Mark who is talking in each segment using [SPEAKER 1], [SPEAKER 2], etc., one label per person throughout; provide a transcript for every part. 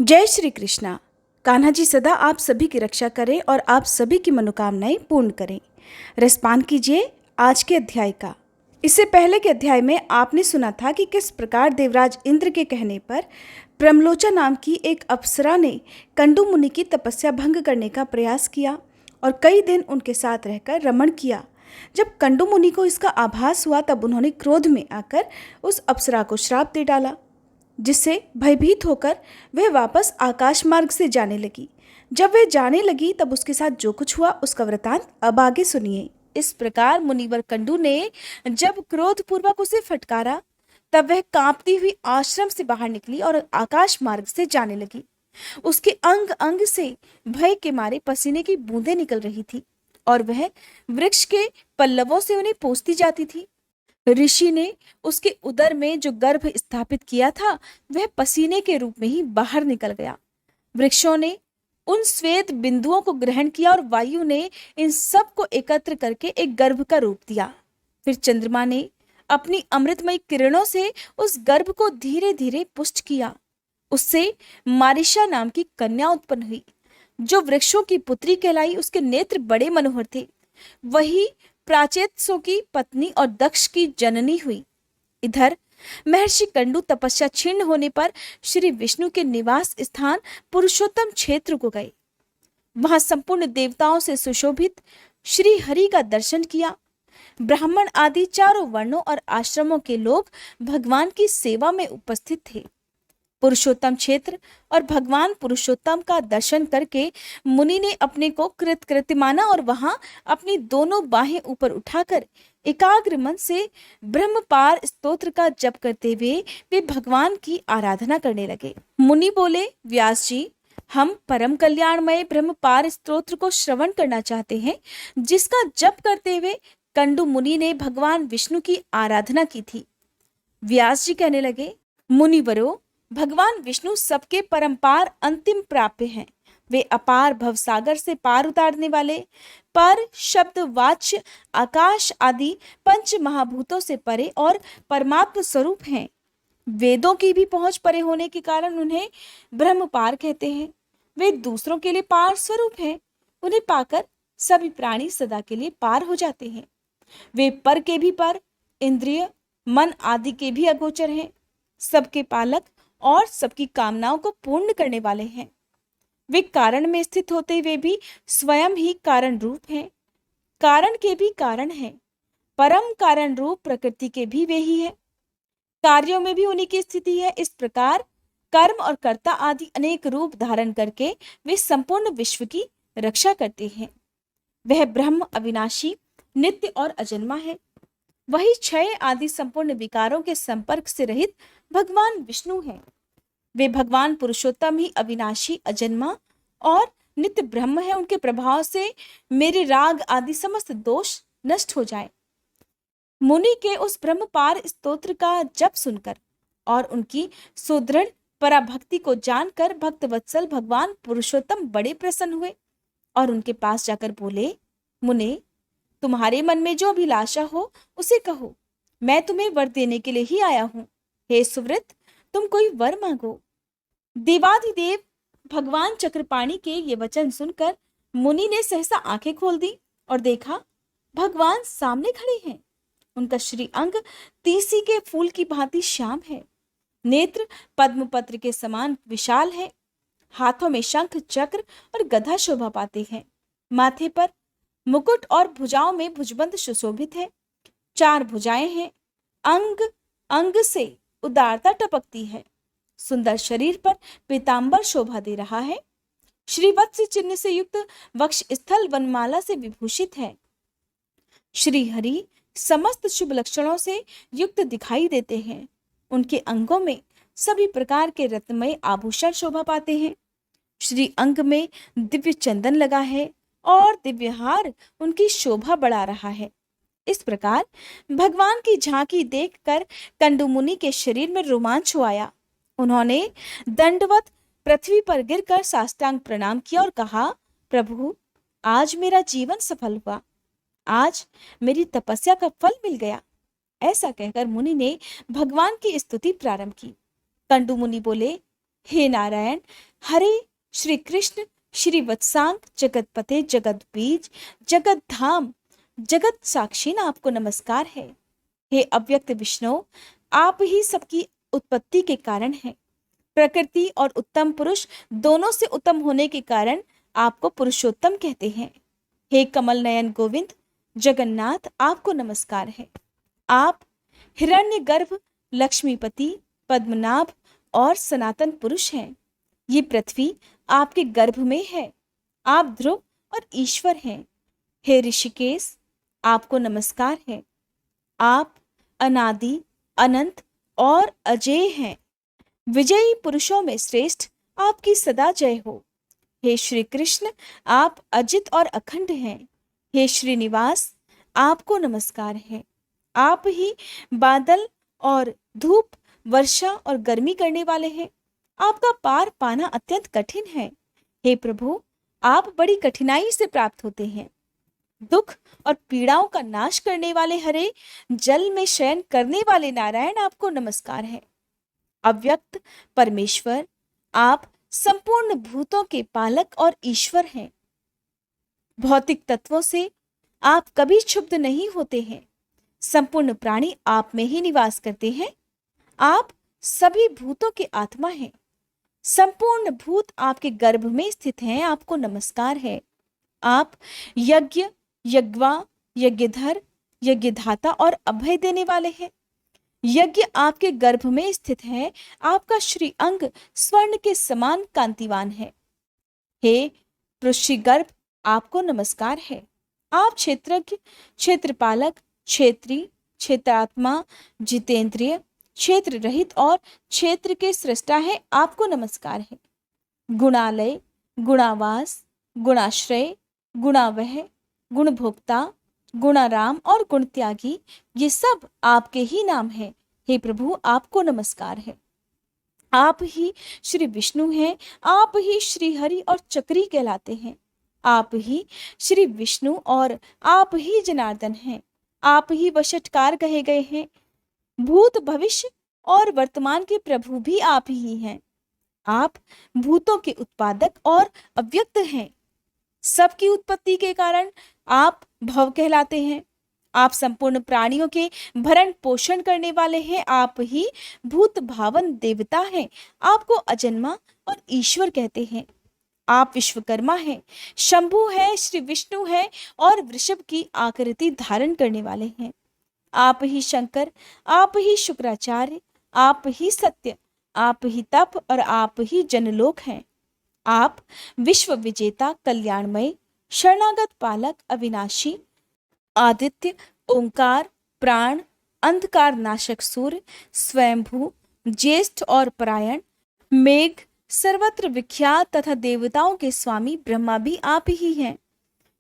[SPEAKER 1] जय श्री कृष्णा। कान्हा जी सदा आप सभी की रक्षा करें और आप सभी की मनोकामनाएं पूर्ण करें। रसपान कीजिए आज के अध्याय का। इससे पहले के अध्याय में आपने सुना था कि किस प्रकार देवराज इंद्र के कहने पर प्रमलोचा नाम की एक अप्सरा ने कंडू मुनि की तपस्या भंग करने का प्रयास किया और कई दिन उनके साथ रहकर रमण किया। जब कंडू मुनि को इसका आभास हुआ तब उन्होंने क्रोध में आकर उस अप्सरा को श्राप दे डाला, जिससे भयभीत होकर वह वापस आकाश मार्ग से जाने लगी। जब वह जाने लगी तब उसके साथ जो कुछ हुआ उसका वृतांत अब आगे सुनिए। इस प्रकार मुनिवर कंडू ने जब क्रोधपूर्वक उसे फटकारा तब वह कांपती हुई आश्रम से बाहर निकली और आकाश मार्ग से जाने लगी। उसके अंग अंग से भय के मारे पसीने की बूंदें निकल रही थी और वह वृक्ष के पल्लवों से उन्हें पोंछती जाती थी। ऋषि ने उसके उदर में जो गर्भ स्थापित किया था वह पसीने के रूप में ही बाहर निकल गया। वृक्षों ने उन श्वेत बिंदुओं को ग्रहण किया और वायु ने इन सब को एकत्र करके एक गर्भ का रूप दिया। फिर चंद्रमा ने अपनी अमृतमयी किरणों से उस गर्भ को धीरे धीरे पुष्ट किया। उससे मारिशा नाम की कन्या उत्पन्न हुई जो वृक्षों की पुत्री कहलाई। उसके नेत्र बड़े मनोहर थे। वही प्राचेत्सों की पत्नी और दक्ष की जननी हुई। इधर महर्षि कंडू तपस्या छिन्न होने पर श्री विष्णु के निवास स्थान पुरुषोत्तम क्षेत्र को गए। वहां संपूर्ण देवताओं से सुशोभित श्री हरि का दर्शन किया। ब्राह्मण आदि चारों वर्णों और आश्रमों के लोग भगवान की सेवा में उपस्थित थे। पुरुषोत्तम क्षेत्र और भगवान पुरुषोत्तम का दर्शन करके मुनि ने अपने को कृतकृत्य माना और वहां अपनी दोनों बाहें ऊपर उठाकर एकाग्र मन से ब्रह्मपार स्तोत्र का जप करते हुए वे भगवान की आराधना करने लगे। मुनि बोले, व्यास जी, हम परम कल्याणमय ब्रह्मपार स्तोत्र को श्रवण करना चाहते हैं, जिसका जप करते हुए कंडू मुनि ने भगवान विष्णु की आराधना की थी। व्यास जी कहने लगे, मुनिवरो, भगवान विष्णु सबके परंपार अंतिम प्राप्य हैं। वे अपार भवसागर से पार उतारने वाले पर शब्द वाच्य आकाश आदि पंच महाभूतों से परे और परमात्म स्वरूप हैं। वेदों की भी पहुंच परे होने के कारण उन्हें ब्रह्म पार कहते हैं। वे दूसरों के लिए पार स्वरूप हैं। उन्हें पाकर सभी प्राणी सदा के लिए पार हो जाते हैं। वे पर के भी पर, इंद्रिय मन आदि के भी अगोचर हैं। सबके पालक और सबकी कामनाओं को पूर्ण करने वाले हैं। वे कारण में स्थित होते हुए भी स्वयं ही कारण रूप हैं। कारण के भी कारण हैं। परम कारण रूप प्रकृति के भी वे ही हैं। कार्यों में भी उन्हीं की स्थिति है। इस प्रकार कर्म और कर्ता आदि अनेक रूप धारण करके वे संपूर्ण विश्व की रक्षा करते हैं। वह ब्रह्म अविनाशी, नित्य और अजन्मा है। वही क्षय आदि संपूर्ण विकारों के संपर्क से रहित भगवान विष्णु हैं। वे भगवान पुरुषोत्तम ही अविनाशी, अजन्मा और नित्य ब्रह्म है। उनके प्रभाव से मेरे राग आदि समस्त दोष नष्ट हो जाए। मुनि के उस ब्रह्मपार स्तोत्र का जप सुनकर और उनकी सुदृढ़ पराभक्ति को जानकर भक्तवत्सल भगवान पुरुषोत्तम बड़े प्रसन्न हुए और उनके पास जाकर बोले, मुने, तुम्हारे मन में जो अभिलाषा हो उसे कहो। मैं तुम्हें वर देने के लिए ही आया हूं। हे सुव्रत, तुम कोई वर मांगो। देवाधिदेव भगवान चक्रपाणि के ये वचन सुनकर मुनि ने सहसा आंखें खोल दी और देखा भगवान सामने खड़े हैं। उनका श्री अंग तीसी के फूल की भांति श्याम है। नेत्र पद्मपत्र के समान विशाल है। हाथों में शंख, चक्र और गदा शोभा पाते हैं। माथे पर मुकुट और भुजाओं में भुजबंद सुशोभित है। 4 भुजाएं हैं। अंग अंग से उदारता टपकती है। सुंदर शरीर पर पीतांबर शोभा दे रहा है। श्रीवत्स चिन्ह से युक्त वक्ष स्थल वनमाला से विभूषित है। श्री हरि समस्त शुभ लक्षणों से युक्त दिखाई देते हैं। उनके अंगों में सभी प्रकार के रत्नमय आभूषण शोभा पाते हैं। श्री अंग में दिव्य चंदन लगा है और दिव्य हार उनकी शोभा बढ़ा रहा है। इस प्रकार भगवान की झांकी देखकर कंडू मुनि के शरीर में रोमांच हो आया। उन्होंने दंडवत पृथ्वी पर गिरकर साष्टांग प्रणाम किया और कहा, प्रभु, आज मेरा जीवन सफल हुआ। आज मेरी तपस्या का फल मिल गया। ऐसा कहकर मुनि ने भगवान की स्तुति प्रारंभ की। कंडू मुनि बोले, हे नारायण, हरे श्री कृष्ण श्री वत्सांग जगतपते जगत बीज जगत धाम जगत साक्षी आपको नमस्कार है। हे अव्यक्त विष्णु, आप ही सबकी उत्पत्ति के कारण हैं। प्रकृति और उत्तम पुरुष दोनों से उत्तम होने के कारण आपको पुरुषोत्तम कहते हैं। हे कमल नयन गोविंद जगन्नाथ, आपको नमस्कार है। आप हिरण्यगर्भ, लक्ष्मीपति, पद्मनाभ और सनातन पुरुष हैं। ये पृथ्वी आपके गर्भ में है। आप ध्रुव और ईश्वर हैं। हे ऋषिकेश, आपको नमस्कार है। आप अनादि, अनंत और अजेय हैं। विजयी पुरुषों में श्रेष्ठ, आपकी सदा जय हो। हे श्री कृष्ण, आप अजित और अखंड हैं। हे श्रीनिवास, आपको नमस्कार है। आप ही बादल और धूप, वर्षा और गर्मी करने वाले हैं। आपका पार पाना अत्यंत कठिन है। हे प्रभु, आप बड़ी कठिनाई से प्राप्त होते हैं। दुख और पीड़ाओं का नाश करने वाले हरे, जल में शयन करने वाले नारायण, आपको नमस्कार है। अव्यक्त परमेश्वर, आप संपूर्ण भूतों के पालक और ईश्वर हैं। भौतिक तत्वों से आप कभी क्षुब्ध नहीं होते हैं। संपूर्ण प्राणी आप में ही निवास करते हैं। आप सभी भूतों के आत्मा हैं। संपूर्ण भूत आपके गर्भ में स्थित हैं। आपको नमस्कार है। आप यज्ञ, यज्ञवा, यज्ञधर, यज्ञधाता और अभय देने वाले हैं। यज्ञ आपके गर्भ में स्थित है। आपका श्री अंग स्वर्ण के समान कांतिवान है। हे पृष्ठी गर्भ, आपको नमस्कार है। आप क्षेत्रज्ञ, क्षेत्रपालक, क्षेत्री, क्षेत्रात्मा, जितेंद्रिय, क्षेत्र रहित और क्षेत्र के सृष्टा है। आपको नमस्कार है। गुणालय, गुणावास, गुणाश्रय, गुणावह, गुणभोक्ता, गुणाराम और गुण त्यागी, ये सब आपके ही नाम हैं। हे प्रभु, आपको नमस्कार है। आप ही श्री विष्णु हैं। आप ही श्री हरि और चक्री कहलाते हैं। आप ही श्री विष्णु और आप ही जनार्दन हैं। आप ही वशटकार कहे गए हैं। भूत, भविष्य और वर्तमान के प्रभु भी आप ही हैं। आप भूतों के उत्पादक और अव्यक्त हैं। सबकी उत्पत्ति के कारण आप भव कहलाते हैं। आप संपूर्ण प्राणियों के भरण पोषण करने वाले हैं। आप ही भूत भावन देवता हैं। आपको अजन्मा और ईश्वर कहते हैं। आप विश्वकर्मा हैं, शंभु है, श्री विष्णु है और वृषभ की आकृति धारण करने वाले हैं। आप ही शंकर, आप ही शुक्राचार्य, आप ही सत्य, आप ही तप और आप ही जनलोक हैं। आप विश्व विजेता, कल्याणमय, शरणागत पालक, अविनाशी, आदित्य, ओंकार, प्राण, अंधकार नाशक सूर्य, स्वयंभू, ज्येष्ठ और परायण, मेघ, सर्वत्र विख्यात तथा देवताओं के स्वामी ब्रह्मा भी आप ही हैं।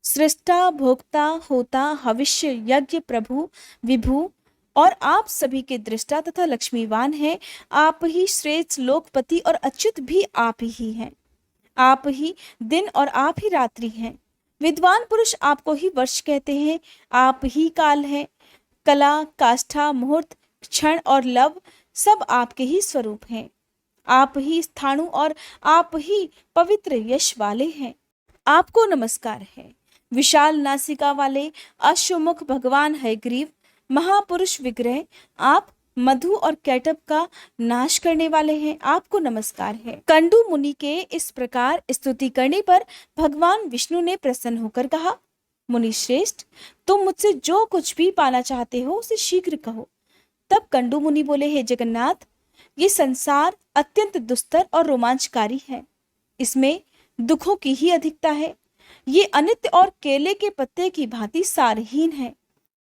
[SPEAKER 1] सृष्टा, भोक्ता, होता, हविष्य, यज्ञ, प्रभु, विभु और आप सभी के दृष्टा तथा लक्ष्मीवान हैं। आप ही श्रेष्ठ, लोकपति और अच्युत भी आप ही हैं। आप ही दिन और आप ही रात्रि हैं। विद्वान पुरुष आपको ही वर्ष कहते हैं। आप ही काल हैं। कला, काष्ठा, मुहूर्त, क्षण और लव सब आपके ही स्वरूप हैं। आप ही स्थाणु और आप ही पवित्र यश वाले हैं। आपको नमस्कार है। विशाल नासिका वाले अश्वमुख भगवान हयग्रीव, महापुरुष विग्रह, आप मधु और कैटब का नाश करने वाले हैं। आपको नमस्कार है। कंडू मुनि के इस प्रकार स्तुति करने पर भगवान विष्णु ने प्रसन्न होकर कहा, मुनि श्रेष्ठ, तुम मुझसे जो कुछ भी पाना चाहते हो उसे शीघ्र कहो। तब कंडू मुनि बोले, हे जगन्नाथ, ये संसार अत्यंत दुस्तर और रोमांचकारी है। इसमें दुखों की ही अधिकता है। ये अनित्य और केले के पत्ते की भांति सारहीन है।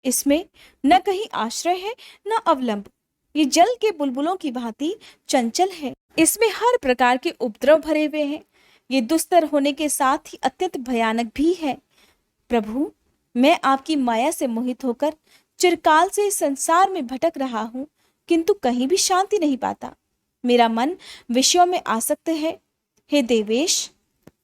[SPEAKER 1] इसमें न कहीं आश्रय है न अवलंब। ये जल के बुलबुलों की भांति चंचल है। इसमें हर प्रकार के उपद्रव भरे हुए हैं। ये दुस्तर होने के साथ ही अत्यंत भयानक भी है। प्रभु, मैं आपकी माया से मोहित होकर चिरकाल से संसार में भटक रहा हूँ, किंतु कहीं भी शांति नहीं पाता। मेरा मन विषयों में आसक्त है। हे देवेश,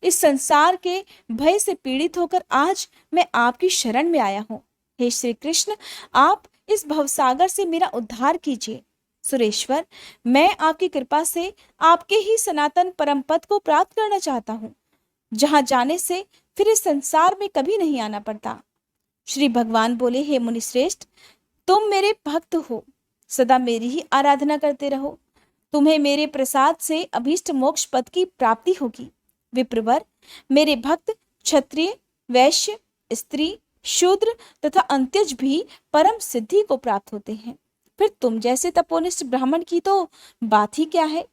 [SPEAKER 1] इस संसार के भय से पीड़ित होकर आज मैं आपकी शरण में आया हूँ। हे श्री कृष्ण, आप इस भवसागर से मेरा उद्धार कीजिए। सुरेश्वर, मैं आपकी कृपा से आपके ही सनातन परम पद को प्राप्त करना चाहता हूँ, जहां जाने से फिर इस संसार में कभी नहीं आना पड़ता। श्री भगवान बोले, हे मुनिश्रेष्ठ, तुम मेरे भक्त हो, सदा मेरी ही आराधना करते रहो। तुम्हें मेरे प्रसाद से अभीष्ट मोक्ष पद की प्राप्ति होगी। विप्रवर, मेरे भक्त क्षत्रिय, वैश्य, स्त्री, शूद्र तथा अंत्यज भी परम सिद्धि को प्राप्त होते हैं। फिर तुम जैसे तपोनिष्ठ ब्राह्मण की तो बात ही क्या है।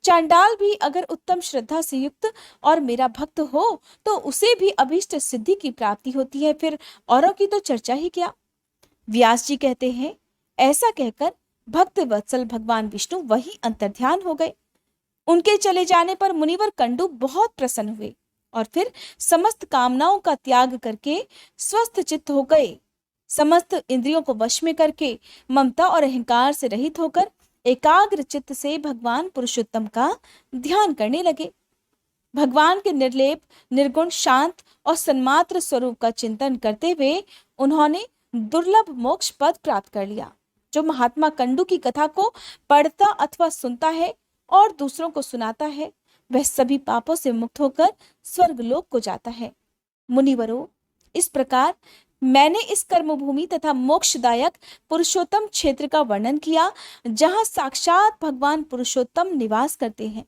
[SPEAKER 1] चांडाल भी अगर उत्तम श्रद्धा से युक्त और मेरा भक्त हो तो उसे भी अभीष्ट सिद्धि की प्राप्ति होती है, फिर औरों की तो चर्चा ही क्या। व्यास जी कहते हैं, ऐसा कहकर भक्त वत्सल भगवान विष्णु वही अंतर्ध्यान हो गए। उनके चले जाने पर मुनिवर कंडू बहुत प्रसन्न हुए और फिर समस्त कामनाओं का त्याग करके स्वस्थ चित्त हो गए। समस्त इंद्रियों को वश में करके ममता और अहंकार से रहित होकर एकाग्र चित्त से भगवान पुरुषोत्तम का ध्यान करने लगे। भगवान के निर्लेप, निर्गुण, शांत और सन्मात्र स्वरूप का चिंतन करते हुए उन्होंने दुर्लभ मोक्ष पद प्राप्त कर लिया। जो महात्मा कंडू की कथा को पढ़ता अथवा सुनता है और दूसरों को सुनाता है, वह सभी पापों से मुक्त होकर स्वर्गलोक को जाता है। मुनिवरों, इस प्रकार मैंने इस कर्मभूमि तथा मोक्षदायक पुरुषोत्तम क्षेत्र का वर्णन किया, जहां साक्षात भगवान पुरुषोत्तम निवास करते हैं।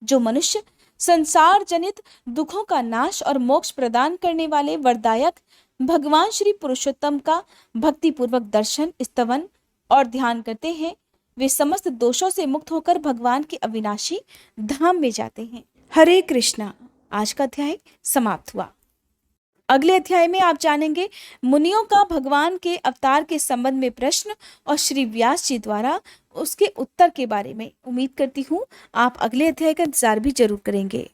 [SPEAKER 1] जो मनुष्य संसार जनित दुखों का नाश और मोक्ष प्रदान करने वाले वरदायक भगवान श्री पुरुषोत्तम का भक्ति पूर्वक दर्शन, स्तवन और ध्यान करते हैं, वे समस्त दोषों से मुक्त होकर भगवान के अविनाशी धाम में जाते हैं। हरे कृष्णा। आज का अध्याय समाप्त हुआ। अगले अध्याय में आप जानेंगे मुनियों का भगवान के अवतार के संबंध में प्रश्न और श्री व्यास जी द्वारा उसके उत्तर के बारे में। उम्मीद करती हूँ आप अगले अध्याय का इंतजार भी जरूर करेंगे।